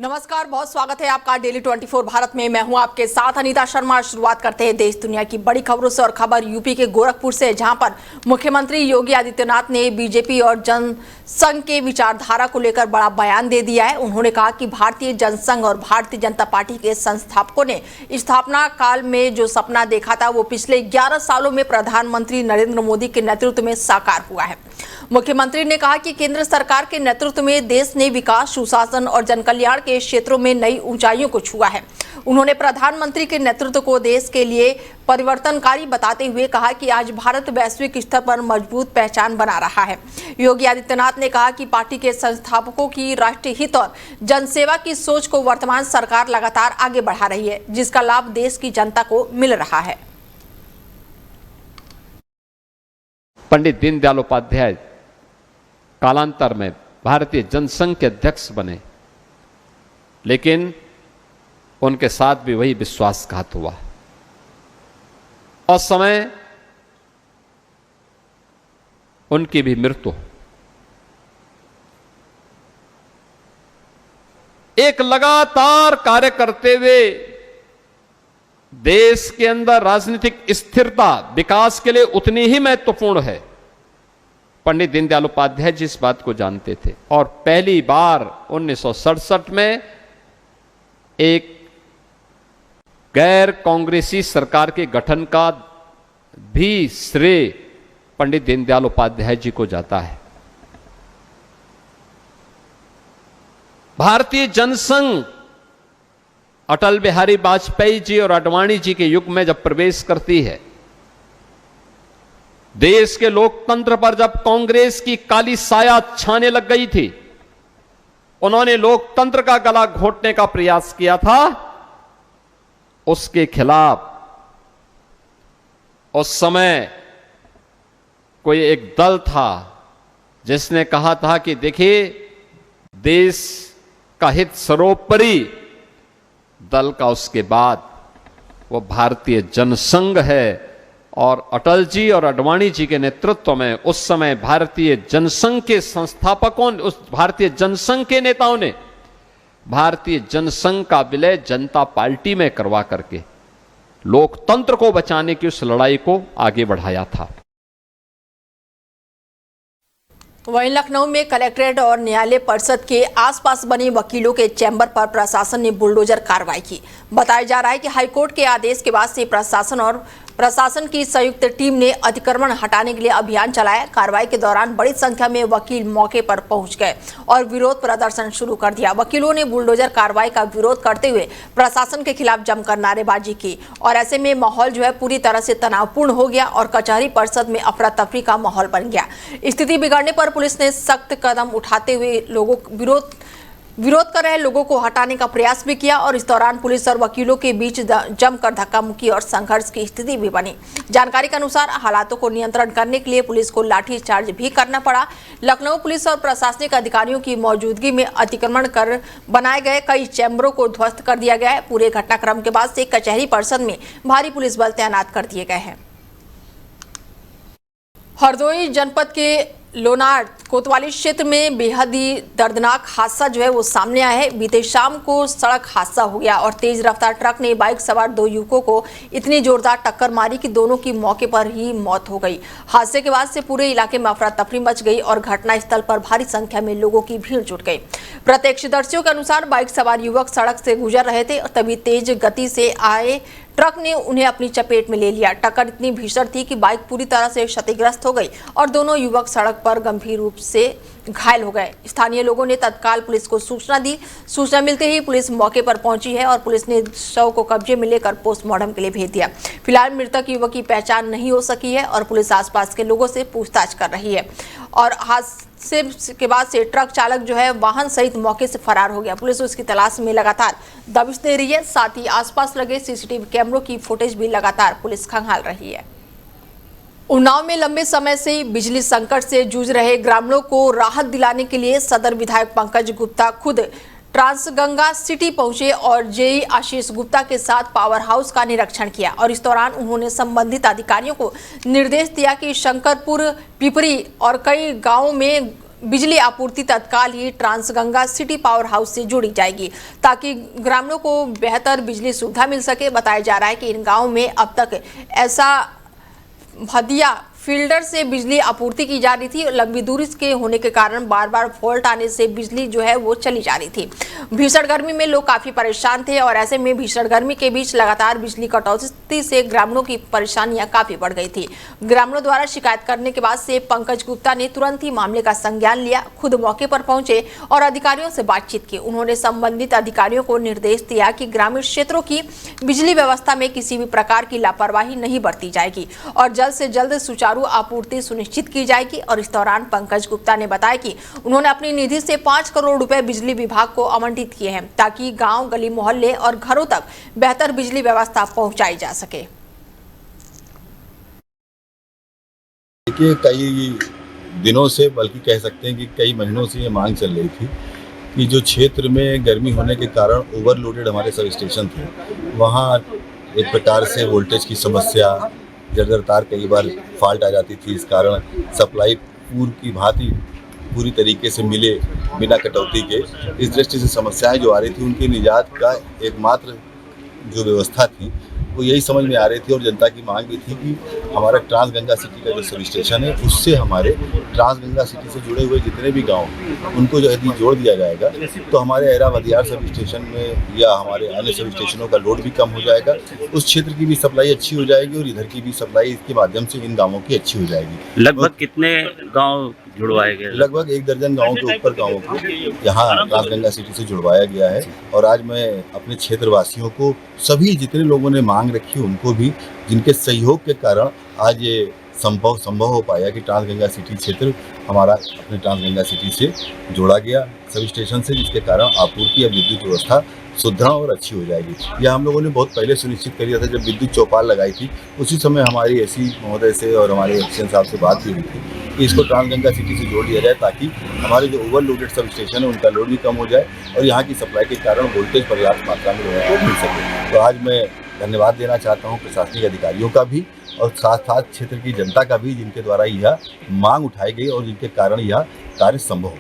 नमस्कार, बहुत स्वागत है आपका डेली 24 भारत में। मैं हूं आपके साथ अनीता शर्मा। शुरुआत करते हैं देश दुनिया की बड़ी खबरों से और खबर यूपी के गोरखपुर से, जहां पर मुख्यमंत्री योगी आदित्यनाथ ने बीजेपी और जनसंघ के विचारधारा को लेकर बड़ा बयान दे दिया है। उन्होंने कहा कि भारतीय जनसंघ और भारतीय जनता पार्टी के संस्थापकों ने स्थापना काल में जो सपना देखा था वो पिछले 11 सालों में प्रधानमंत्री नरेंद्र मोदी के नेतृत्व में साकार हुआ है। मुख्यमंत्री ने कहा कि केंद्र सरकार के नेतृत्व में देश ने विकास, सुशासन और जनकल्याण के क्षेत्रों में नई ऊंचाइयों को छुआ है। उन्होंने प्रधानमंत्री के नेतृत्व को देश के लिए परिवर्तनकारी बताते हुए कहा कि आज भारत वैश्विक स्तर पर मजबूत पहचान बना रहा है। योगी आदित्यनाथ ने कहा कि पार्टी के संस्थापकों की राष्ट्रीय हित और जनसेवा की सोच को वर्तमान सरकार लगातार आगे बढ़ा रही है, जिसका लाभ देश की जनता को मिल रहा है। पंडित दीनदयाल उपाध्याय कालांतर में भारतीय जनसंघ के अध्यक्ष बने, लेकिन उनके साथ भी वही विश्वासघात हुआ। उस समय उनकी भी मृत्यु। एक लगातार कार्य करते हुए देश के अंदर राजनीतिक स्थिरता विकास के लिए उतनी ही महत्वपूर्ण है। पंडित दीनदयाल उपाध्याय जी इस बात को जानते थे और पहली बार 1967 में एक गैर कांग्रेसी सरकार के गठन का भी श्रेय पंडित दीनदयाल उपाध्याय जी को जाता है। भारतीय जनसंघ अटल बिहारी वाजपेयी जी और आडवाणी जी के युग में जब प्रवेश करती है, देश के लोकतंत्र पर जब कांग्रेस की काली साया छाने लग गई थी, उन्होंने लोकतंत्र का गला घोटने का प्रयास किया था। उसके खिलाफ उस समय कोई एक दल था जिसने कहा था कि देखिए, देश का हित सर्वोपरि, दल का उसके बाद वो भारतीय जनसंघ है। और अटल जी और आडवाणी जी के नेतृत्व में उस समय भारतीय जनसंघ के संस्थापकों, उस भारतीय जनसंघ के नेताओं ने भारतीय जनसंघ का विलय जनता पार्टी में करवा करके लोकतंत्र को बचाने की उस लड़ाई को आगे बढ़ाया था। वहीं लखनऊ में कलेक्ट्रेट और न्यायालय परिसर के आसपास बने वकीलों के चैम्बर पर प्रशासन ने बुलडोजर कार्रवाई की। बताया जा रहा है कि हाईकोर्ट के आदेश के बाद से प्रशासन की संयुक्त टीम ने अतिक्रमण हटाने के लिए अभियान चलाया। कार्रवाई के दौरान बड़ी संख्या में वकील मौके पर पहुंच गए और विरोध प्रदर्शन शुरू कर दिया। वकीलों ने बुलडोजर कार्रवाई का विरोध करते हुए प्रशासन के खिलाफ जमकर नारेबाजी की और ऐसे में माहौल जो है पूरी तरह से तनावपूर्ण हो गया और कचहरी परिसर में अफरा तफरी का माहौल बन गया। स्थिति बिगड़ने पर पुलिस ने सख्त कदम उठाते हुए लोगों विरोध कर रहे लोगों को हटाने का प्रयास भी किया और इस दौरान पुलिस और वकीलों के बीच जमकर धक्का मुक्की और संघर्ष की स्थिति भी बनी। जानकारी के अनुसार हालातों को नियंत्रण करने के लिए पुलिस को लाठीचार्ज भी करना पड़ा। लखनऊ पुलिस और प्रशासनिक अधिकारियों की मौजूदगी में अतिक्रमण कर बनाए गए कई चैम्बरों को ध्वस्त कर दिया गया है। पूरे घटनाक्रम के बाद से कचहरी परिसर में भारी पुलिस बल तैनात कर दिए गए हैं। हरदोई जनपद के लोनार कोतवाली क्षेत्र में बेहद ही दर्दनाक हादसा जो है वो सामने आया है। बीते शाम को सड़क हादसा हो गया और तेज रफ्तार ट्रक ने बाइक सवार दो युवकों को इतनी जोरदार टक्कर मारी कि दोनों की मौके पर ही मौत हो गई। हादसे के बाद से पूरे इलाके में अफरा तफरी मच गई और घटनास्थल पर भारी संख्या में लोगों की भीड़ जुट गई। प्रत्यक्षदर्शियों के अनुसार बाइक सवार युवक सड़क से गुजर रहे थे और तभी तेज गति से आए ट्रक ने उन्हें अपनी चपेट में ले लिया। टक्कर इतनी भीषण थी कि बाइक पूरी तरह से क्षतिग्रस्त हो गई और दोनों युवक सड़क पर गंभीर रूप से घायल हो गए। स्थानीय लोगों ने तत्काल पुलिस को सूचना दी। सूचना मिलते ही पुलिस मौके पर पहुंची है और पुलिस ने शव को कब्जे में लेकर पोस्टमार्टम के लिए भेज दिया। फिलहाल मृतक युवक की पहचान नहीं हो सकी है और पुलिस आसपास के लोगों से पूछताछ कर रही है और हादसे के बाद से ट्रक चालक जो है वाहन सहित मौके से फरार हो गया। पुलिस उसकी तलाश में लगातार दबिश दे रही है। साथ ही आसपास लगे सीसीटीवी कैमरों की फुटेज भी लगातार पुलिस खंगाल रही है। उन्नाव में लंबे समय से बिजली संकट से जूझ रहे ग्रामीणों को राहत दिलाने के लिए सदर विधायक पंकज गुप्ता खुद ट्रांसगंगा सिटी पहुंचे और जेई आशीष गुप्ता के साथ पावर हाउस का निरीक्षण किया और इस दौरान उन्होंने संबंधित अधिकारियों को निर्देश दिया कि शंकरपुर, पिपरी और कई गांवों में बिजली आपूर्ति तत्काल ही ट्रांसगंगा सिटी पावर हाउस से जोड़ी जाएगी ताकि ग्रामीणों को बेहतर बिजली सुविधा मिल सके। बताया जा रहा है कि इन गांवों में अब तक ऐसा भदिया फील्डर से बिजली आपूर्ति की जा रही थी। लंबी दूरी के होने के कारण बार बार फॉल्ट आने से बिजली जो है वो चली जा रही थी। भीषण गर्मी में लोग काफी परेशान थे और ऐसे में भीषण गर्मी के बीच लगातार बिजली कटौती से ग्रामीणों की परेशानियां काफी बढ़ गई थी। ग्रामीणों द्वारा शिकायत करने के बाद से पंकज गुप्ता ने तुरंत ही मामले का संज्ञान लिया, खुद मौके पर पहुंचे और अधिकारियों से बातचीत की। उन्होंने संबंधित अधिकारियों को निर्देश दिया कि ग्रामीण क्षेत्रों की बिजली व्यवस्था में किसी भी प्रकार की लापरवाही नहीं बरती जाएगी और जल्द से जल्द सुचारू आपूर्ति सुनिश्चित की जाएगी। और इस दौरान पंकज गुप्ता ने बताया कि उन्होंने अपनी निधि से 5 करोड़ रुपए बिजली विभाग को आवंटित किए हैं ताकि गांव, गली, मोहल्ले और घरों तक बेहतर बिजली व्यवस्था पहुंचाई जा सके। देखिए, कई दिनों से, बल्कि कह सकते हैं कि कई महीनों से ये मांग चल रही थी कि जो क्षेत्र में गर्मी होने के कारण ओवरलोडेड हमारे सब स्टेशन थे, वहाँ एक प्रकार से वोल्टेज की समस्या, जर्जर तार कई बार फॉल्ट आ जाती थी। इस कारण सप्लाई पूर्व की भांति पूरी तरीके से मिले बिना कटौती के, इस दृष्टि से समस्याएं जो आ रही थी उनकी निजात का एकमात्र जो व्यवस्था थी वो यही समझ में आ रही थी। और जनता की मांग भी थी कि हमारा ट्रांसगंगा सिटी का जो सब स्टेशन है उससे हमारे ट्रांसगंगा सिटी से जुड़े हुए जितने भी गांव उनको जो यदि जोड़ दिया जाएगा तो हमारे एरा बदियार सब स्टेशन में या हमारे अन्य सब स्टेशनों का लोड भी कम हो जाएगा, उस क्षेत्र की भी सप्लाई अच्छी हो जाएगी और इधर की भी सप्लाई इसके माध्यम से इन गाँवों की अच्छी हो जाएगी। लगभग कितने गाँव जुड़वाए गए? लगभग 1 दर्जन गाँव के ऊपर गाँवों को यहाँ ट्रांसगंगा सिटी से जुड़वाया गया है। और आज मैं अपने क्षेत्रवासियों को, सभी जितने लोगों ने मांग रखी उनको भी, जिनके सहयोग के कारण आज ये संभव हो पाया कि ट्रांसगंगा सिटी क्षेत्र हमारा अपने ट्रांसगंगा सिटी से जोड़ा गया सब स्टेशन से, जिसके कारण आपूर्ति या विद्युत व्यवस्था सुदृढ़ और अच्छी हो जाएगी। यह हम लोगों ने बहुत पहले सुनिश्चित कर दिया था। जब विद्युत चौपाल लगाई थी उसी समय हमारी एसी महोदय से और हमारे एक्शन साहब से बात भी हुई थी कि इसको ट्रांसगंगा सिटी से जोड़ दिया जाए ताकि हमारे जो ओवरलोडेड सब स्टेशन है उनका लोड भी कम हो जाए और यहाँ की सप्लाई के कारण वोल्टेज पर्याप्त मात्रा में लोगों को मिल सके। तो आज मैं धन्यवाद देना चाहता हूँ प्रशासनिक अधिकारियों का भी और साथ साथ क्षेत्र की जनता का भी, जिनके द्वारा यह मांग उठाई गई और जिनके कारण यह कार्य संभव हो।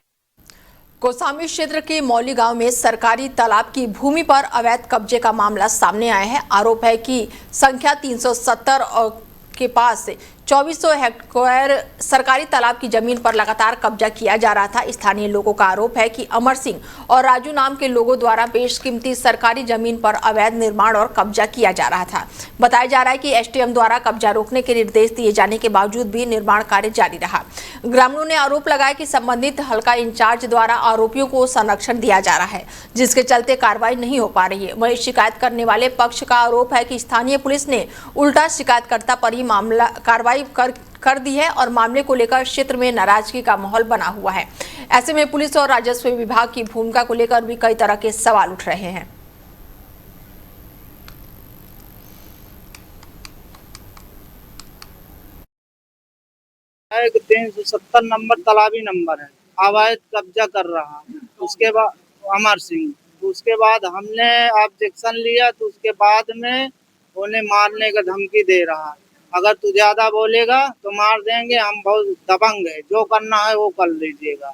कौसाम्बी क्षेत्र के मौली गांव में सरकारी तालाब की भूमि पर अवैध कब्जे का मामला सामने आया है। आरोप है कि संख्या 370 के पास 2400 हेक्टेयर सरकारी तालाब की जमीन पर लगातार कब्जा किया जा रहा था। स्थानीय लोगों का आरोप है कि अमर सिंह और राजू नाम के लोगों द्वारा बेशकीमती सरकारी जमीन पर अवैध निर्माण और कब्जा किया जा रहा था। बताया जा रहा है कि एसडीएम द्वारा कब्जा रोकने के निर्देश दिए जाने के बावजूद भी निर्माण कार्य जारी रहा। ग्रामीणों ने आरोप लगाया कि संबंधित हल्का इंचार्ज द्वारा आरोपियों को संरक्षण दिया जा रहा है, जिसके चलते कार्रवाई नहीं हो पा रही है। वहीं शिकायत करने वाले पक्ष का आरोप है कि स्थानीय पुलिस ने उल्टा शिकायतकर्ता पर ही मामला कार्रवाई कर दी है और मामले को लेकर क्षेत्र में नाराजगी का माहौल बना हुआ है। ऐसे में पुलिस और राजस्व विभाग की भूमिका को लेकर भी कई तरह के सवाल उठ रहे हैं। 370 नंबर तालाबी नंबर है, अवैध कब्जा कर रहा। उसके बाद अमर सिंह, उसके बाद हमने ऑब्जेक्शन लिया तो उसके बाद में उन्हें मारने का धमकी दे रहा। अगर तू ज्यादा बोलेगा तो मार देंगे, हम बहुत दबंग है, जो करना है वो कर लीजिएगा।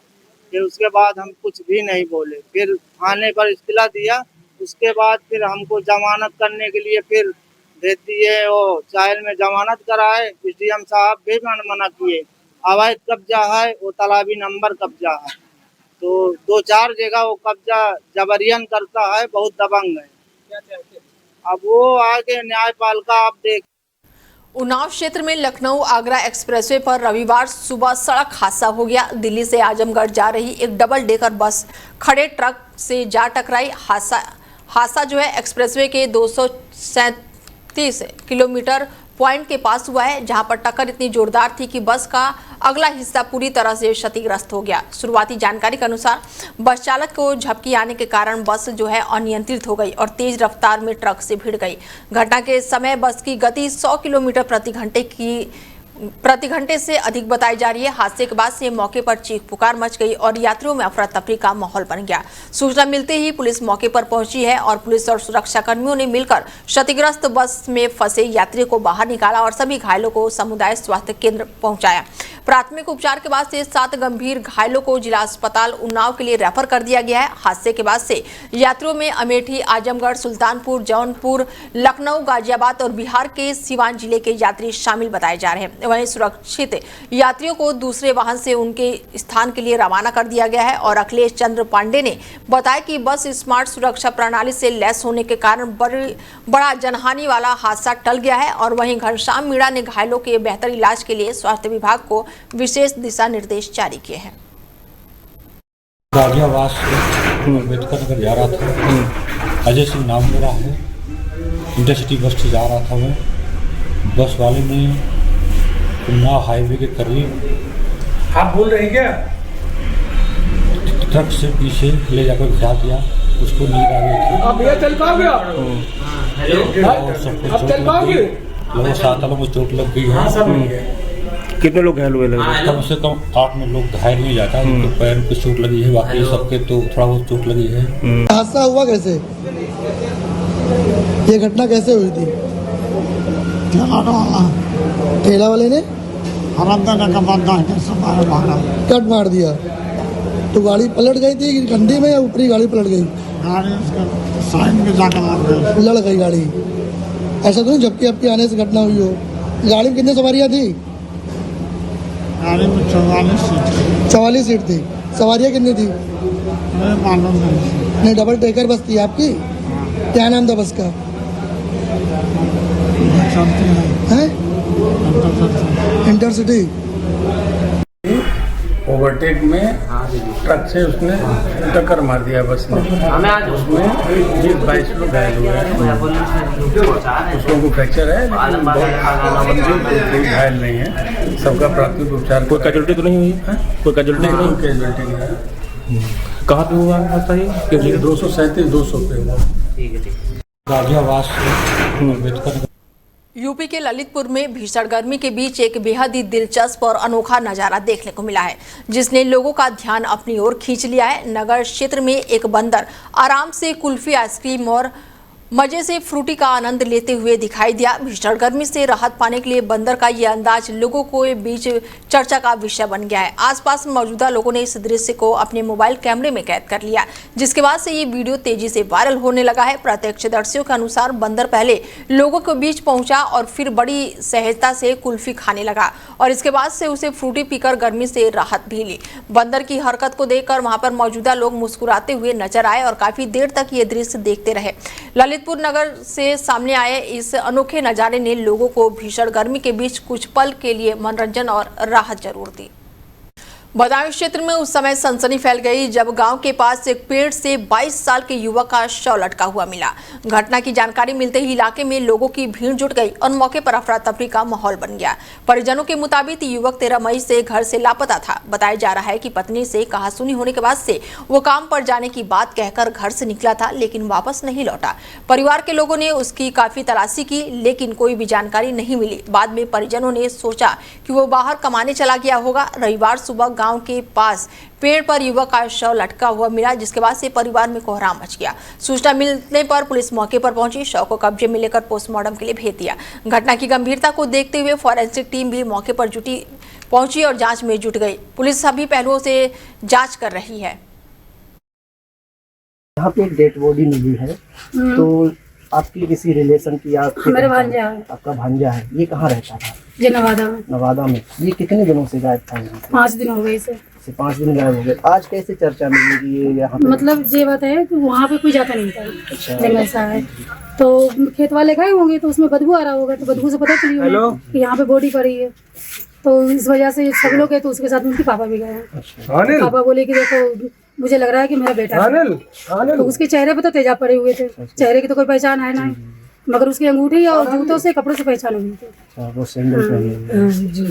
फिर उसके बाद हम कुछ भी नहीं बोले, फिर थाने पर इत्तला दिया। उसके बाद फिर हमको जमानत करने के लिए फिर भेज दिए, वो चायल में जमानत कराए। एसडीएम साहब भी मना किए। अवैध कब्जा है, वो तालाबी नंबर कब्जा है, तो 2-4 जगह वो कब्जा जबरियन करता है, बहुत दबंग है। अब वो आगे न्यायपालिका आप देख। उन्नाव क्षेत्र में लखनऊ आगरा एक्सप्रेसवे पर रविवार सुबह सड़क हादसा हो गया। दिल्ली से आजमगढ़ जा रही एक डबल डेकर बस खड़े ट्रक से जा टकराई। हादसा जो है एक्सप्रेसवे के 237 किलोमीटर पॉइंट के पास हुआ है, जहां पर टक्कर इतनी जोरदार थी कि बस का अगला हिस्सा पूरी तरह से क्षतिग्रस्त हो गया। शुरुआती जानकारी के अनुसार बस चालक को झपकी आने के कारण बस जो है अनियंत्रित हो गई और तेज रफ्तार में ट्रक से भिड़ गई। घटना के समय बस की गति 100 किलोमीटर प्रति घंटे की प्रति घंटे से अधिक बताई जा रही है। हादसे के बाद से मौके पर चीख पुकार मच गई और यात्रियों में अफरा तफरी का माहौल बन गया। सूचना मिलते ही पुलिस मौके पर पहुंची है और पुलिस और सुरक्षा कर्मियों ने मिलकर क्षतिग्रस्त बस में फंसे यात्रियों को बाहर निकाला और सभी घायलों को समुदाय स्वास्थ्य केंद्र पहुंचाया। प्राथमिक उपचार के बाद से 7 गंभीर घायलों को जिला अस्पताल उन्नाव के लिए रेफर कर दिया गया है। हादसे के बाद से यात्रियों में अमेठी, आजमगढ़, सुल्तानपुर, जौनपुर, लखनऊ, गाजियाबाद और बिहार के सिवान जिले के यात्री शामिल बताए जा रहे हैं। वहीं सुरक्षित यात्रियों को दूसरे वाहन से उनके स्थान के लिए रवाना कर दिया गया है और अखिलेश चंद्र पांडे ने बताया कि बस स्मार्ट सुरक्षा प्रणाली से लैस होने के कारण बड़ा जनहानि वाला हादसा टल गया है। और वहीं घनश्याम मीणा ने घायलों के बेहतर इलाज के लिए स्वास्थ्य विभाग को विशेष दिशा निर्देश जारी किए हैं। गाजियाबाद से अम्बेडकर नगर जा रहा था। अजय सिंह नाम मेरा है। इंटरसिटी बस से जा रहा था मैं। बस वाले ने उन्नाव हाईवे के करीब आप बोल रहे हैं क्या? ट्रक से पीछे ले जाकर गिरा दिया। उसको नींद आ गई थी। आप भैया चल पाओगे? और सबको आप चोट चल लग पाओगे? गई। लोगों 7 लोगों को चोट लग गई है। कितने लोग घायल हुए? कम से कम 8-9 लोग घायल नहीं जाता। उनके पैर पे चोट लगी है। बाकी सबके तो थोड़ा बहुत चोट लगी है। हादसा हुआ कैसे? ये घटना कैसे हुई थी? ठेला वाले ने कट मार दिया तो गाड़ी पलट गई थी गंडी में या ऊपरी गाड़ी पलट गई? लड़ गई गाड़ी। ऐसा तो नहीं झपकी अपकी आने से घटना हुई हो। गाड़ी में कितनी सवारियां थी? गाड़ी में 44 सीट थी। सवारियां कितनी थी? मालूम नहीं, डबल टेकर बस थी आपकी? क्या नाम था बस का? है इंटरसिटी। ओवरटेक में ट्रक से उसने टक्कर मार दिया बस ने। उसमें 20-22 लोग घायल हुए हैं। कुछ लोगों को फ्रैक्चर है लेकिन बहुत घायल नहीं है। सबका प्राथमिक उपचार। कोई कैजुअलिटी तो नहीं हुई है? कोई कैजुअलिटी तो नहीं? कैजुअलिटी नहीं है। कहाँ पे हुआ बताइए? 237-200 पे हुआ। गाजियाबाद से अम्बेडकर यूपी के ललितपुर में भीषण गर्मी के बीच एक बेहद ही दिलचस्प और अनोखा नजारा देखने को मिला है, जिसने लोगों का ध्यान अपनी ओर खींच लिया है। नगर क्षेत्र में एक बंदर आराम से कुल्फी, आइसक्रीम और मजे से फ्रूटी का आनंद लेते हुए दिखाई दिया। भीषण गर्मी से राहत पाने के लिए बंदर का ये अंदाज लोगों को बीच चर्चा का विषय बन गया है। आसपास मौजूदा लोगों ने इस दृश्य को अपने मोबाइल कैमरे में कैद कर लिया, जिसके बाद से ये वीडियो तेजी से वायरल होने लगा है। प्रत्यक्षदर्शियों के अनुसार बंदर पहले लोगों के बीच पहुंचा और फिर बड़ी सहजता से कुल्फी खाने लगा और इसके बाद से उसे फ्रूटी पीकर गर्मी से राहत भी ली। बंदर की हरकत को देखकर वहां पर मौजूदा लोग मुस्कुराते हुए नजर आए और काफी देर तक ये दृश्य देखते रहे। ललितपुर नगर से सामने आए इस अनोखे नजारे ने लोगों को भीषण गर्मी के बीच कुछ पल के लिए मनोरंजन और राहत जरूर दी। बदायूं क्षेत्र में उस समय सनसनी फैल गई जब गांव के पास एक पेड़ से 22 साल के युवक का शव लटका हुआ मिला। घटना की जानकारी मिलते ही इलाके में लोगों की भीड़ जुट गई और मौके पर अफरा तफरी का माहौल बन गया। परिजनों के मुताबिक युवक 13 मई से घर से लापता था। बताया जा रहा है कि पत्नी से कहासुनी होने के बाद से वो काम पर जाने की बात कहकर घर से निकला था, लेकिन वापस नहीं लौटा। परिवार के लोगों ने उसकी काफी तलाशी की, लेकिन कोई भी जानकारी नहीं मिली। बाद में परिजनों ने सोचा कि वो बाहर कमाने चला गया होगा। रविवार सुबह गांव के पास पेड़ पर युवक का शव लटका हुआ मिला, जिसके बाद से परिवार में कोहराम मच गया। सूचना मिलने पर पुलिस मौके पर पहुंची, शव को कब्जे में लेकर पोस्टमार्टम के लिए भेज दिया। घटना की गंभीरता को देखते हुए फॉरेंसिक टीम भी मौके पर पहुंची और जांच में जुट गई। पुलिस सभी पहलुओं से जांच कर रही है। यहाँ पे एक डेड बॉडी मिली है, तो आपकी किसी रिलेशन की? मेरा भांजा है। आपका भांजा है। ये कहाँ रहता था? ये नवादा में। नवादा में। ये कितने दिनों से गायब था? 5 दिन हो गए इसे। 5 दिन गायब हो गए। आज कैसे चर्चा मिली कि ये यहाँ पे? मतलब ये बात है कि वहाँ पे कोई जाता नहीं था। अच्छा। जब ऐसा है तो खेत वाले गए होंगे तो उसमें बदबू आ रहा होगा, तो बदबू से पता चली होगी कि यहाँ पे बॉडी पड़ी है, तो इस वजह से सब लोग गए, तो उसके साथ उनके पापा भी गए। पापा बोले कि देखो मुझे लग रहा है कि मेरा बेटा है। तो उसके चेहरे पे तो तेजाब पड़े हुए थे। चेहरे की तो कोई पहचान है ना, मगर उसकी अंगूठी और जूतों से, कपड़ों से पहचान हुई थी। वो सैंडल पहने जी।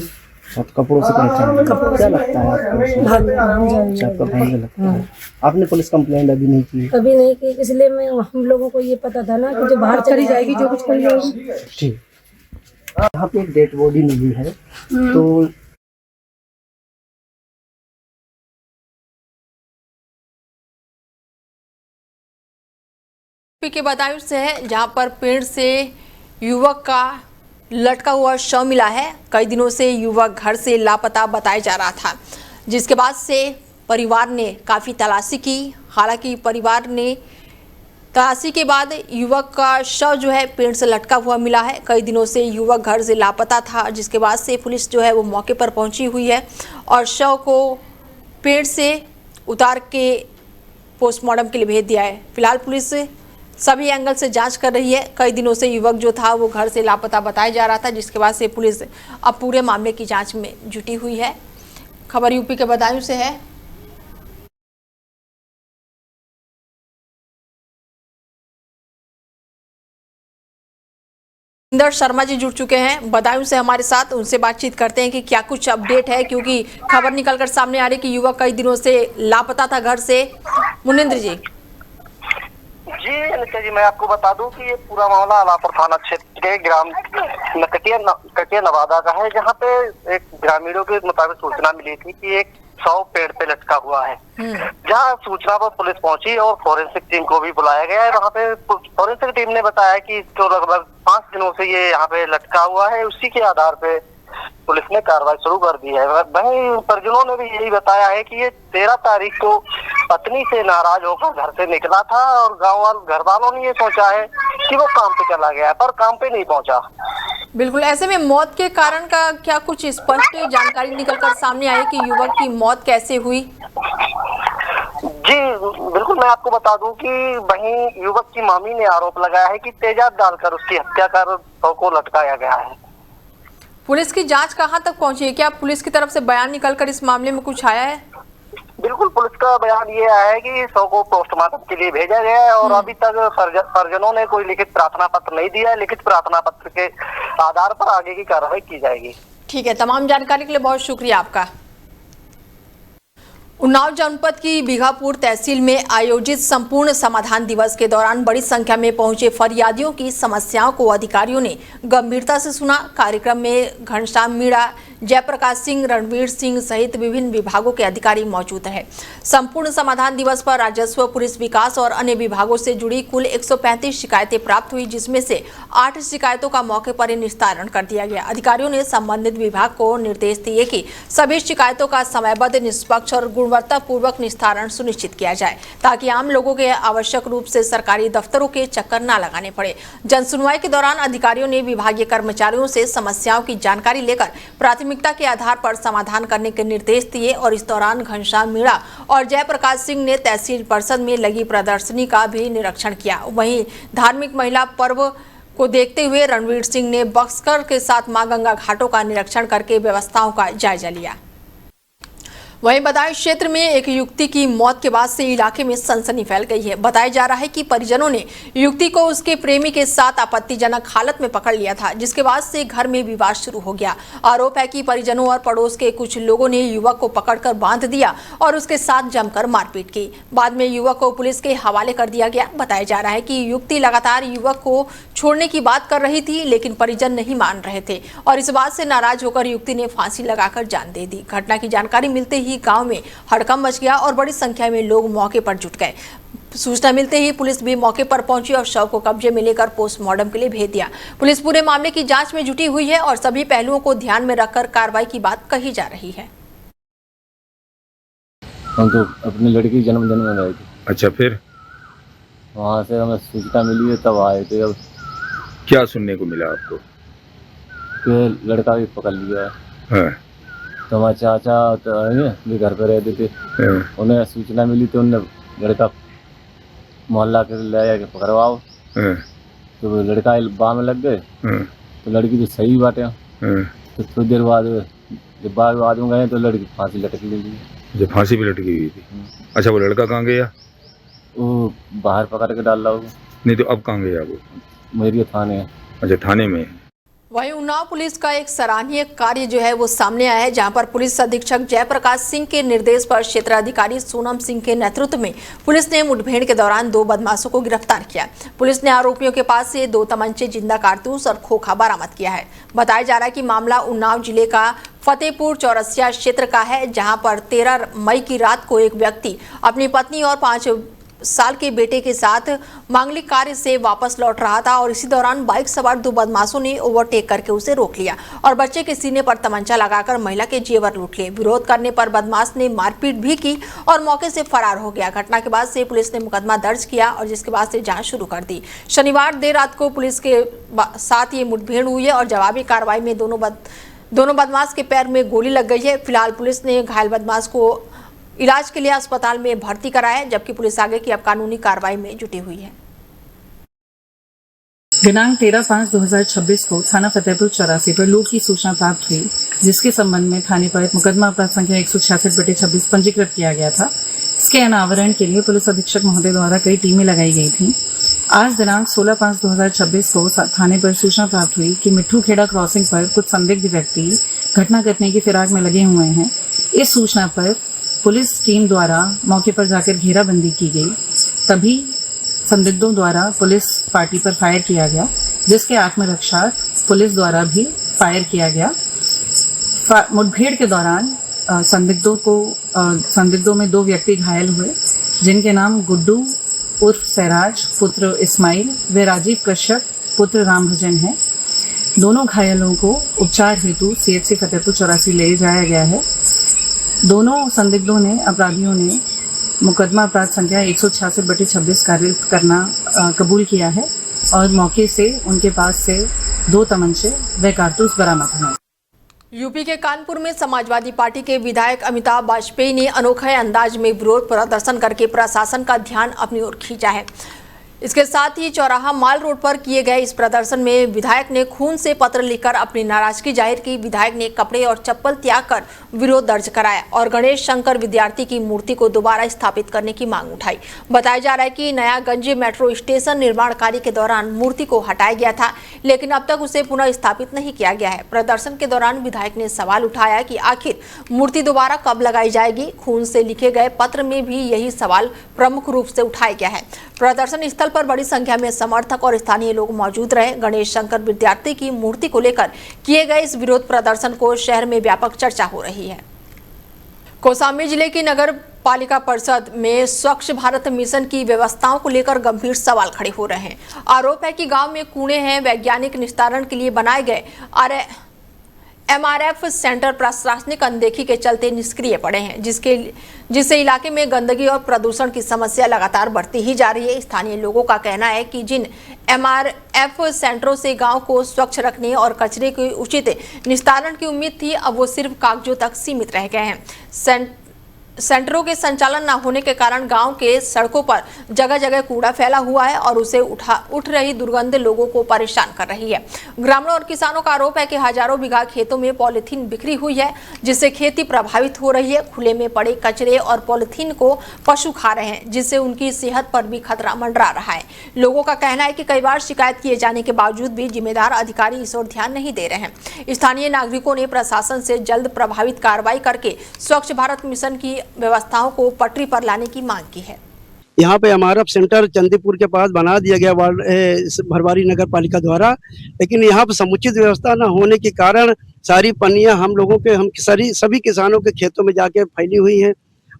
कपड़ों से पहचान। क्या लगता है आपको? आपका भांजा लगता है। आपने पुलिस कंप्लेंट अभी नहीं की? अभी नहीं की, इसलिए मैं हम लोगों को ये पता था ना कि जो बाहर चली जाएगी, जो कुछ करी जाएगी। ठीक। यहाँ पे एक डेड बॉडी मिली है, तो के बदायूं से है, जहां पर पेड़ से युवक का लटका हुआ शव मिला है। कई दिनों से युवक घर से लापता बताया जा रहा था, जिसके बाद से परिवार ने काफ़ी तलाशी की। हालांकि परिवार ने तलाशी के बाद युवक का शव जो है पेड़ से लटका हुआ मिला है। कई दिनों से युवक घर से लापता था, जिसके बाद से पुलिस जो है वो मौके पर पहुंची हुई है और शव को पेड़ से उतार के पोस्टमार्टम के लिए भेज दिया है। फिलहाल पुलिस सभी एंगल से जांच कर रही है। कई दिनों से युवक जो था वो घर से लापता बताया जा रहा था, जिसके बाद से पुलिस अब पूरे मामले की जांच में जुटी हुई है। खबर यूपी के बदायूं से है। इंदर शर्मा जी जुड़ चुके हैं बदायूं से हमारे साथ, उनसे बातचीत करते हैं कि क्या कुछ अपडेट है, क्योंकि खबर निकलकर सामने आ रही कि युवक कई दिनों से लापता था घर से। मुनिंद्र जी। जी अनिता जी, मैं आपको बता दूं कि ये पूरा मामला अलापुर थाना क्षेत्र के ग्राम कटिया नवादा का है, जहां पे एक ग्रामीणों के मुताबिक सूचना मिली थी कि एक शव पेड़ पे लटका हुआ है। जहां सूचना पर पुलिस पहुंची और फॉरेंसिक टीम को भी बुलाया गया है। वहां पे फॉरेंसिक टीम ने बताया कि तो लगभग 5 दिनों से ये यहाँ पे लटका हुआ है। उसी के आधार पे पुलिस ने कार्रवाई शुरू कर दी है। वहीं परिजनों ने भी यही बताया है कि ये 13 तारीख को पत्नी से नाराज होकर घर से निकला था और घर वालों ने ये सोचा है कि वो काम पे चला गया, पर काम पे नहीं पहुंचा। बिल्कुल, ऐसे में मौत के कारण का क्या कुछ स्पष्ट जानकारी निकलकर सामने आई कि युवक की मौत कैसे हुई? जी बिल्कुल, मैं आपको बता दूं कि वहीं युवक की मामी ने आरोप लगाया है कि तेजाब डालकर उसकी हत्या कर शव को लटकाया गया है। पुलिस की जांच कहां तक पहुंची है? क्या पुलिस की तरफ से बयान निकलकर इस मामले में कुछ आया है? बिल्कुल, पुलिस का बयान ये आया है कि शव को पोस्टमार्टम के लिए भेजा गया है और अभी तक परिजनों ने कोई लिखित प्रार्थना पत्र नहीं दिया है। लिखित प्रार्थना पत्र के आधार पर आगे की कार्रवाई की जाएगी। ठीक है, तमाम जानकारी के लिए बहुत शुक्रिया आपका। उन्नाव जनपद की बीघापुर तहसील में आयोजित संपूर्ण समाधान दिवस के दौरान बड़ी संख्या में पहुंचे फरियादियों की समस्याओं को अधिकारियों ने गंभीरता से सुना। कार्यक्रम में घनश्याम मीणा, जयप्रकाश सिंह, रणवीर सिंह सहित विभिन्न विभागों के अधिकारी मौजूद रहे। संपूर्ण समाधान दिवस पर राजस्व, पुलिस विकास और अन्य विभागों से जुड़ी कुल 135 शिकायतें प्राप्त हुई, जिसमें से 8 शिकायतों का मौके पर ही निस्तारण कर दिया गया। अधिकारियों ने संबंधित विभाग को निर्देश दिए कि सभी शिकायतों का समयबद्ध, निष्पक्ष और गुणवत्तापूर्वक निस्तारण सुनिश्चित किया जाए, ताकि आम लोगों के आवश्यक रूप से सरकारी दफ्तरों के चक्कर न लगाने पड़े। जनसुनवाई के दौरान अधिकारियों ने विभागीय कर्मचारियों से समस्याओं की जानकारी लेकर प्राथमिकता के आधार पर समाधान करने के निर्देश दिए और इस दौरान घनश्याम मीणा और जयप्रकाश सिंह ने तहसील परिषद में लगी प्रदर्शनी का भी निरीक्षण किया। वहीं धार्मिक महिला पर्व को देखते हुए रणवीर सिंह ने बक्सर के साथ मां गंगा घाटों का निरीक्षण करके व्यवस्थाओं का जायजा लिया। वहीं बदायूं क्षेत्र में एक युवती की मौत के बाद से इलाके में सनसनी फैल गई है। बताया जा रहा है कि परिजनों ने युवती को उसके प्रेमी के साथ आपत्तिजनक हालत में पकड़ लिया था, जिसके बाद से घर में विवाद शुरू हो गया। आरोप है कि परिजनों और पड़ोस के कुछ लोगों ने युवक को पकड़कर बांध दिया और उसके साथ जमकर मारपीट की। बाद में युवक को पुलिस के हवाले कर दिया गया। बताया जा रहा है कि युवती लगातार युवक को छोड़ने की बात कर रही थी, लेकिन परिजन नहीं मान रहे थे और इस बात से नाराज होकर युवती ने फांसी लगाकर जान दे दी। घटना की जानकारी मिलते ही गांव में हड़कंप मच गया और बड़ी संख्या में लोग मौके पर जुट गए। सूचना मिलते ही पुलिस भी मौके पर पहुंची और शव को कब्जे में लेकर पोस्टमार्टम के लिए भेज दिया। पुलिस पूरे मामले की जांच में जुटी हुई है और सभी पहलुओं को ध्यान में रखकर कार्रवाई की बात कही जा रही है। हम तो अपनी लड़की के जन्मदिन में गए थे। अच्छा, फिर वहाँ से हमें सूचना मिली है, तब आए थे। अब क्या सुनने को मिला आपको? कि लड़का भी पकड़ लिया है। हाँ। तो हमारे चाचा तो भी घर पर रहते थे, उन्हें सूचना मिली तो उन्हें लड़का मोहल्ला के ले आके पकड़वाओ। तो वो लड़का बाह में लग गए, तो लड़की तो सही बात है। तो थोड़ी देर बाद जब बाद में गए तो लड़की फांसी लटकी गई। जब फांसी भी लटकी हुई थी। अच्छा, वो लड़का कहाँ गया? वो बाहर पकड़ के डाल रहा होगा। नहीं तो अब कहाँ गया वो? मेरी थाने है। अच्छा, थाने में। वहीं उन्नाव पुलिस का एक सराहनीय कार्य जो है वो सामने आया है, जहां पर पुलिस अधीक्षक जयप्रकाश सिंह के निर्देश पर क्षेत्राधिकारी सोनम सिंह के नेतृत्व में पुलिस ने मुठभेड़ के दौरान 2 बदमाशों को गिरफ्तार किया। पुलिस ने आरोपियों के पास से 2 तमंचे, जिंदा कारतूस और खोखा बरामद किया है। बताया जा रहा है कि मामला उन्नाव जिले का फतेहपुर चौरसिया क्षेत्र का है, जहां पर 13 मई की रात को एक व्यक्ति अपनी पत्नी और 5 साल के बेटे के साथ मांगलिक कार्य से वापस लौट रहा था और इसी दौरान बाइक सवार 2 बदमाशों ने ओवरटेक करके उसे रोक लिया और बच्चे के सीने पर तमंचा लगाकर महिला के जेवर लूट लिए। विरोध करने पर बदमाश ने मारपीट भी की और मौके से फरार हो गया। घटना के बाद से पुलिस ने मुकदमा दर्ज किया और जिसके बाद से जांच शुरू कर दी। शनिवार देर रात को पुलिस के साथ ये मुठभेड़ हुई है और जवाबी कार्रवाई में दोनों बदमाश के पैर में गोली लग गई है। फिलहाल पुलिस ने घायल बदमाश को इलाज के लिए अस्पताल में भर्ती कराया है, जबकि पुलिस आगे की अब कानूनी कार्रवाई में जुटी हुई है। दिनांक 13/5/2026 को थाना फतेहपुर चौरासी पर लूट की सूचना प्राप्त हुई, जिसके संबंध में थाने पर मुकदमा अपराध संख्या 166/26 पंजीकृत किया गया था। इसके अनावरण के लिए पुलिस अधीक्षक महोदय द्वारा कई टीमें लगाई गई थी। आज दिनांक 16/5/2026 को थाने पर सूचना प्राप्त हुई कि मिट्ठू खेड़ा क्रॉसिंग पर कुछ संदिग्ध व्यक्ति घटना करने की फिराक में लगे हुए हैं। इस सूचना पर पुलिस टीम द्वारा मौके पर जाकर घेराबंदी की गई। तभी संदिग्धों द्वारा पुलिस पार्टी पर फायर किया गया, जिसके आत्मरक्षार्थ पुलिस द्वारा भी फायर किया गया। मुठभेड़ के दौरान संदिग्धों में 2 व्यक्ति घायल हुए, जिनके नाम गुड्डू उर्फ सैराज पुत्र इस्माइल व राजीव कश्यप पुत्र रामभजन है। दोनों घायलों को उपचार हेतु CHC फतेहपुर चौरासी ले जाया गया है। दोनों संदिग्धों ने अपराधियों ने मुकदमा अपराध संख्या 166/26 कारित करना कबूल किया है और मौके से उनके पास से 2 तमंचे व कारतूस बरामद हुए। यूपी के कानपुर में समाजवादी पार्टी के विधायक अमिताभ वाजपेयी ने अनोखे अंदाज में विरोध प्रदर्शन करके प्रशासन का ध्यान अपनी ओर खींचा है। इसके साथ ही चौराहा माल रोड पर किए गए इस प्रदर्शन में विधायक ने खून से पत्र लिखकर अपनी नाराजगी जाहिर की। विधायक ने कपड़े और चप्पल त्याग कर विरोध दर्ज कराया और गणेश शंकर विद्यार्थी की मूर्ति को दोबारा स्थापित करने की मांग उठाई। बताया जा रहा है कि नयागंज मेट्रो स्टेशन निर्माण कार्य के दौरान मूर्ति को हटाया गया था, लेकिन अब तक उसे पुनः स्थापित नहीं किया गया है। प्रदर्शन के दौरान विधायक ने सवाल उठाया कि आखिर मूर्ति दोबारा कब लगाई जाएगी। खून से लिखे गए पत्र में भी यही सवाल प्रमुख रूप से उठाया गया है। प्रदर्शन स्थल पर बड़ी संख्या में समर्थक और स्थानीय लोग मौजूद रहे। गणेश शंकर विद्यार्थी की मूर्ति को लेकर किए गए इस विरोध प्रदर्शन को शहर में व्यापक चर्चा हो रही है। कौशाम्बी जिले की नगर पालिका परिषद में स्वच्छ भारत मिशन की व्यवस्थाओं को लेकर गंभीर सवाल खड़े हो रहे हैं। आरोप है कि गांव में कूड़े हैं, वैज्ञानिक निस्तारण के लिए बनाए गए MRF सेंटर प्रशासनिक अनदेखी के चलते निष्क्रिय पड़े हैं, जिससे इलाके में गंदगी और प्रदूषण की समस्या लगातार बढ़ती ही जा रही है। स्थानीय लोगों का कहना है कि जिन MRF सेंटरों से गांव को स्वच्छ रखने और कचरे के उचित निस्तारण की उम्मीद थी, अब वो सिर्फ कागजों तक सीमित रह गए हैं। सेंटरों के संचालन न होने के कारण गांव के सड़कों पर जगह जगह कूड़ा फैला हुआ है और उसे उठ रही दुर्गंध लोगों को परेशान कर रही है। ग्रामीणों और किसानों का आरोप है कि हजारों बीघा खेतों में पॉलीथीन बिखरी हुई है, जिससे खेती प्रभावित हो रही है। खुले में पड़े कचरे और पॉलीथीन को पशु खा रहे हैं, जिससे उनकी सेहत पर भी खतरा मंडरा रहा है। लोगों का कहना है कि कई बार शिकायत किए जाने के बावजूद भी जिम्मेदार अधिकारी इस ओर ध्यान नहीं दे रहे हैं। स्थानीय नागरिकों ने प्रशासन से जल्द प्रभावित कार्रवाई करके स्वच्छ भारत मिशन की व्यवस्थाओं को पटरी पर लाने की मांग की है। यहाँ पे MRF सेंटर चंदीपुर के पास बना दिया गया भरवारी नगर पालिका द्वारा, लेकिन यहाँ पर समुचित व्यवस्था न होने के कारण सारी पन्नियां हम सभी किसानों के खेतों में जाके फैली हुई हैं।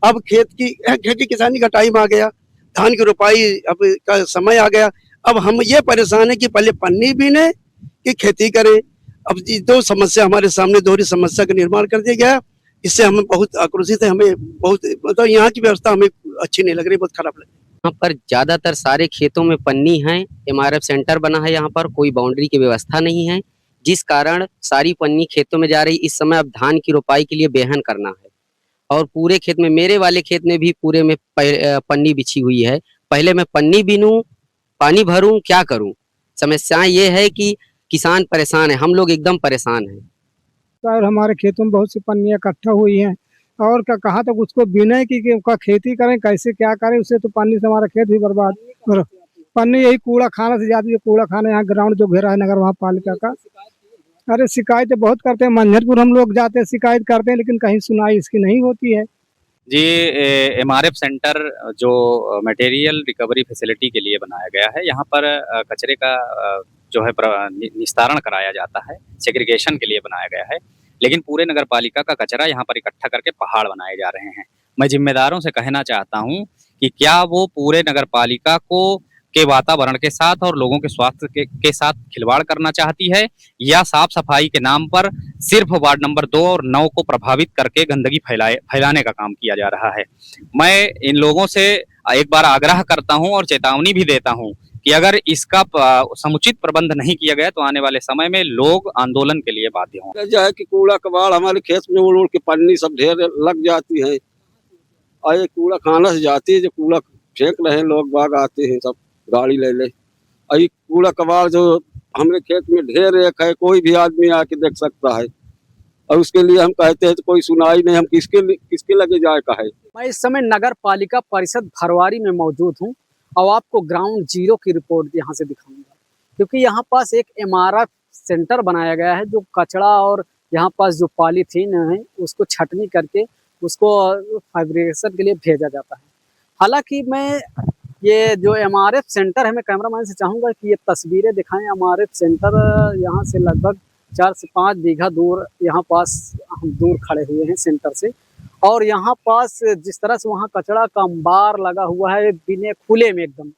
अब खेती किसानी का टाइम आ गया, धान की रुपाई अब का समय आ गया। अब हम ये परेशान है कि पहले पन्नी बीने कि खेती करें। अब 2 समस्या हमारे सामने, दोहरी समस्या का निर्माण कर दिया गया। इससे हम बहुत आक्रोशित है। हमें बहुत मतलब यहाँ की व्यवस्था हमें अच्छी नहीं लग रही, बहुत खराब लग रही है। यहाँ पर ज्यादातर सारे खेतों में पन्नी है। MRF सेंटर बना है, यहाँ पर कोई बाउंड्री की व्यवस्था नहीं है, जिस कारण सारी पन्नी खेतों में जा रही। इस समय अब धान की रोपाई के लिए बेहन करना है और पूरे खेत में, मेरे वाले खेत में भी पूरे में पन्नी बिछी हुई है। पहले मैं पन्नी बीनूं, पानी भरूं, क्या करूं? समस्याएं ये है कि किसान परेशान है, हम लोग एकदम परेशान हैं। और हमारे खेतों में बहुत सी पन्नियां इकट्ठा हुई हैं और कहाँ तक उसको बिने की खेती करें, कैसे क्या करें? उससे तो पानी से हमारा खेत भी बर्बाद। पन्नी यही कूड़ा खाना से जाती है, कूड़ा खाना यहाँ ग्राउंड जो घेरा है नगर वहाँ पालिका का, अरे शिकायतें बहुत करते हैं, मंझरपुर हम लोग जाते हैं शिकायत करते हैं, लेकिन कहीं सुनाई इसकी नहीं होती है। जी, एमआरएफ सेंटर जो मटेरियल रिकवरी फैसिलिटी के लिए बनाया गया है, यहाँ पर कचरे का जो है निस्तारण कराया जाता है, सेग्रीगेशन के लिए बनाया गया है। लेकिन पूरे नगर पालिका का कचरा यहाँ पर इकट्ठा करके पहाड़ बनाए जा रहे हैं। मैं जिम्मेदारों से कहना चाहता हूँ कि क्या वो पूरे नगर पालिका के वातावरण के साथ और लोगों के स्वास्थ्य के साथ खिलवाड़ करना चाहती है, या साफ सफाई के नाम पर सिर्फ वार्ड नंबर 2 और 9 को प्रभावित करके गंदगी फैलाने का काम किया जा रहा है। मैं इन लोगों से एक बार आग्रह करता हूं और चेतावनी भी देता हूं कि अगर इसका समुचित प्रबंध नहीं किया गया तो आने वाले समय में लोग आंदोलन के लिए बाध्य होंगे। जो है कि कूड़ा कबाड़ हमारे खेत में उड़ उड़ के पन्नी सब ढेर लग जाती है, और ये कूड़ा खाना से जाती है, जो कूड़ा फेंक रहे हैं लोग बाग आते हैं सब गाड़ी ले ले। अभी कूड़ा कबाड़ जो हमारे खेत में ढेर एक है, कोई भी आदमी आके देख सकता है, और उसके लिए हम कहते हैं तो कोई सुनाई नहीं, हम किसके लगे जाए कहे। मैं इस समय नगर पालिका परिषद भरवारी में मौजूद हूँ और आपको ग्राउंड जीरो की रिपोर्ट यहाँ से दिखाऊंगा, क्योंकि यहाँ पास एक एमआरएफ सेंटर बनाया गया है, जो कचरा और यहाँ पास जो पॉलीथीन है उसको छटनी करके उसको फाइब्रेशन के लिए भेजा जाता है। हालांकि मैं ये जो एमआरएफ सेंटर है, मैं कैमरामैन से चाहूँगा कि ये तस्वीरें दिखाएं। एमआरएफ सेंटर यहाँ से लगभग 4 से 5 बीघा दूर यहाँ पास हम दूर खड़े हुए हैं सेंटर से, और यहाँ पास जिस तरह से वहाँ कचरा का अंबार लगा हुआ है बिना खुले में एकदम,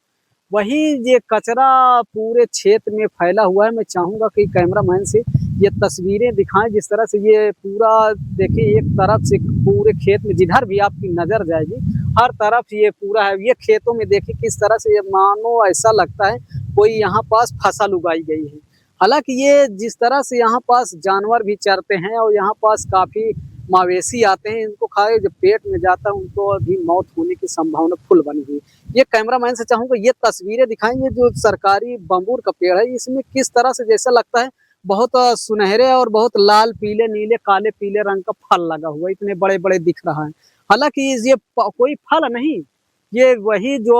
वही ये कचरा पूरे क्षेत्र में फैला हुआ है। मैं चाहूँगा कि कैमरामैन से ये तस्वीरें दिखाएं, जिस तरह से ये पूरा देखिए, एक तरफ से पूरे खेत में जिधर भी आपकी नज़र जाएगी हर तरफ ये पूरा है। ये खेतों में देखिए किस तरह से ये मानो ऐसा लगता है कोई यहाँ पास फसल उगाई गई है। हालांकि ये जिस तरह से यहाँ पास जानवर भी चरते हैं और यहाँ पास काफ़ी मवेशी आते हैं, इनको खाए जब पेट में जाता है उनको अभी मौत होने की संभावना फुल बनी हुई। ये कैमरामैन से चाहूँगा ये तस्वीरें दिखाएंगे, जो सरकारी बम्बूर का पेड़ है इसमें किस तरह से जैसा लगता है बहुत सुनहरे और बहुत लाल पीले नीले काले पीले रंग का फल लगा हुआ, इतने बड़े बड़े दिख रहा है। हालांकि ये कोई फल नहीं, ये वही जो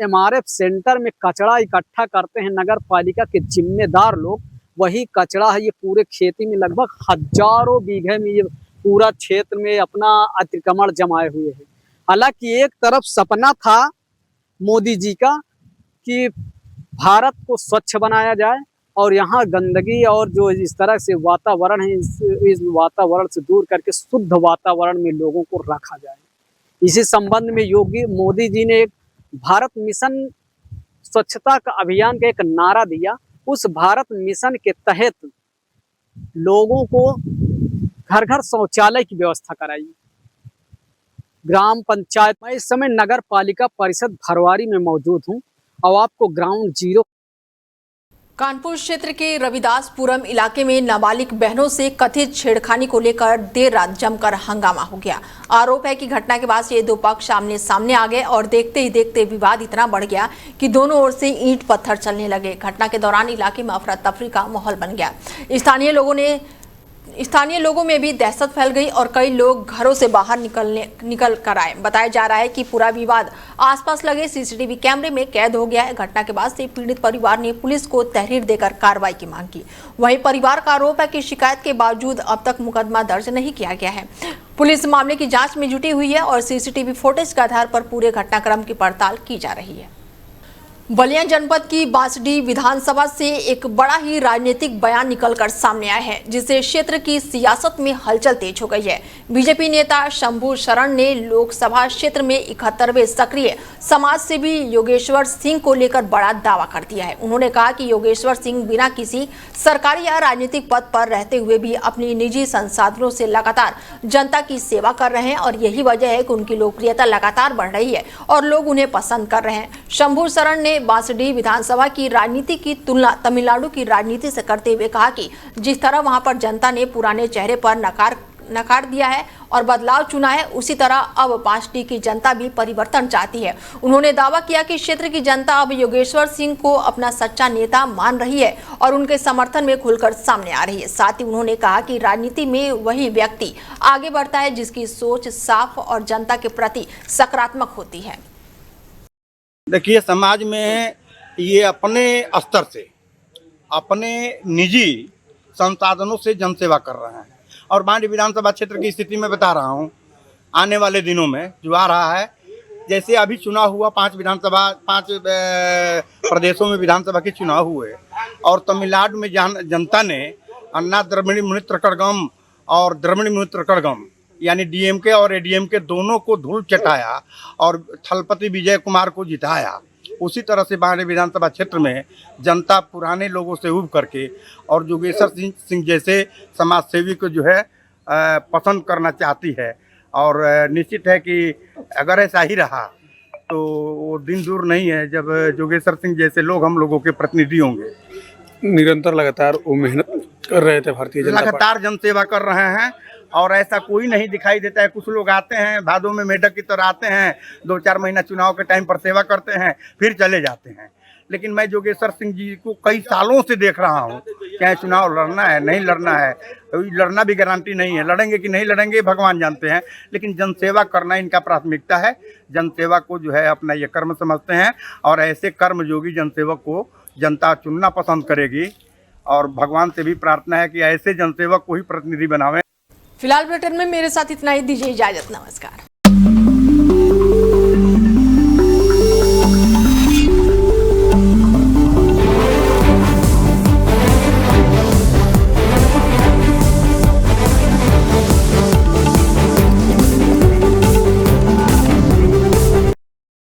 एमआरएफ सेंटर में कचरा इकट्ठा करते हैं नगर पालिका के जिम्मेदार लोग, वही कचरा है। ये पूरे खेती में लगभग हजारों बीघे में ये पूरा क्षेत्र में अपना अतिक्रमण जमाए हुए हैं। हालांकि एक तरफ सपना था मोदी जी का कि भारत को स्वच्छ बनाया जाए और यहाँ गंदगी और जो इस तरह से वातावरण है इस वातावरण से दूर करके शुद्ध वातावरण में लोगों को रखा जाए। इसी संबंध में योगी मोदी जी ने एक भारत मिशन स्वच्छता का अभियान का एक नारा दिया। उस भारत मिशन के तहत लोगों को घर घर शौचालय की व्यवस्था कराई। ग्राम पंचायत में इस समय नगर पालिका परिषद भरवारी में मौजूद हूँ और आपको ग्राउंड जीरो कानपुर क्षेत्र के रविदासपुरम इलाके में नाबालिग बहनों से कथित छेड़खानी को लेकर देर रात जमकर हंगामा हो गया। आरोप है कि घटना के बाद ये दो पक्ष आमने सामने आ गए और देखते ही देखते विवाद इतना बढ़ गया कि दोनों ओर से ईंट पत्थर चलने लगे। घटना के दौरान इलाके में अफरा तफरी का माहौल बन गया। स्थानीय लोगों में भी दहशत फैल गई और कई लोग घरों से बाहर निकल कर आए। बताया जा रहा है कि पूरा विवाद आसपास लगे सीसीटीवी कैमरे में कैद हो गया है। घटना के बाद से पीड़ित परिवार ने पुलिस को तहरीर देकर कार्रवाई की मांग की। वहीं परिवार का आरोप है कि शिकायत के बावजूद अब तक मुकदमा दर्ज नहीं किया गया है। पुलिस मामले की जांच में जुटी हुई है और सीसीटीवी फुटेज के आधार पर पूरे घटनाक्रम की पड़ताल की जा रही है। बलिया जनपद की बांसडीह विधानसभा से एक बड़ा ही राजनीतिक बयान निकलकर सामने आया है, जिससे क्षेत्र की सियासत में हलचल तेज हो गई है। बीजेपी नेता शंभू शरण ने लोकसभा क्षेत्र में 71वें सक्रिय समाज सेवी योगेश्वर सिंह को लेकर बड़ा दावा कर दिया है। उन्होंने कहा कि योगेश्वर सिंह बिना किसी सरकारी या राजनीतिक पद पर रहते हुए भी अपनी निजी संसाधनों से लगातार जनता की सेवा कर रहे हैं और यही वजह है कि उनकी लोकप्रियता लगातार बढ़ रही है और लोग उन्हें पसंद कर रहे हैं। शंभू शरण ने बांसडीह विधानसभा की राजनीति की तुलना तमिलनाडु की राजनीति से करते हुए कहा कि जिस तरह वहां पर जनता ने पुराने चेहरे पर नकार दिया है और बदलाव चुना है, उसी तरह अब बांसडीह की जनता भी परिवर्तन चाहती है। उन्होंने दावा किया कि क्षेत्र की जनता अब योगेश्वर सिंह को अपना सच्चा नेता मान रही है और उनके समर्थन में खुलकर सामने आ रही है। साथ ही उन्होंने कहा कि राजनीति में वही व्यक्ति आगे बढ़ता है जिसकी सोच साफ और जनता के प्रति सकारात्मक होती है। देखिए, समाज में ये अपने स्तर से, अपने निजी संसाधनों से जनसेवा कर रहे हैं। और बांडी विधानसभा क्षेत्र की स्थिति में बता रहा हूँ, आने वाले दिनों में जो आ रहा है, जैसे अभी चुनाव हुआ 5 प्रदेशों में विधानसभा के चुनाव हुए और तमिलनाडु में जनता ने अन्ना द्रविड़ मुनेत्र कड़गम और द्रविड़ मुनेत्र कड़गम यानी डीएमके और एडीएमके दोनों को धूल चटाया और थलपति विजय कुमार को जिताया। उसी तरह से बांडी विधानसभा क्षेत्र में जनता पुराने लोगों से उब करके और जोगेश्वर सिंह जैसे समाज सेवी को जो है पसंद करना चाहती है। और निश्चित है कि अगर ऐसा ही रहा तो वो दिन दूर नहीं है जब जोगेश्वर सिंह जैसे लोग हम लोगों के प्रतिनिधि होंगे। निरंतर लगातार वो मेहनत कर रहे थे भारतीय जनता पार्टी, लगातार जनसेवा कर रहे हैं और ऐसा कोई नहीं दिखाई देता है। कुछ लोग आते हैं भादों में मेढक की तरह आते हैं, 2-4 महीना चुनाव के टाइम पर सेवा करते हैं, फिर चले जाते हैं। लेकिन मैं जोगेश्वर सिंह जी को कई सालों से देख रहा हूँ, क्या चुनाव लड़ना है नहीं लड़ना है, लड़ना भी गारंटी नहीं है, लड़ेंगे कि नहीं लड़ेंगे भगवान जानते हैं, लेकिन जनसेवा करना इनका प्राथमिकता है। जनसेवा को जो है अपना ये कर्म समझते हैं और ऐसे कर्मयोगी जनसेवक को जनता चुनना पसंद करेगी। और भगवान से भी प्रार्थना है कि ऐसे जनसेवक को ही प्रतिनिधि बनावें। फिलहाल बुलेटिन में मेरे साथ इतना ही, दीजिए इजाजत, नमस्कार।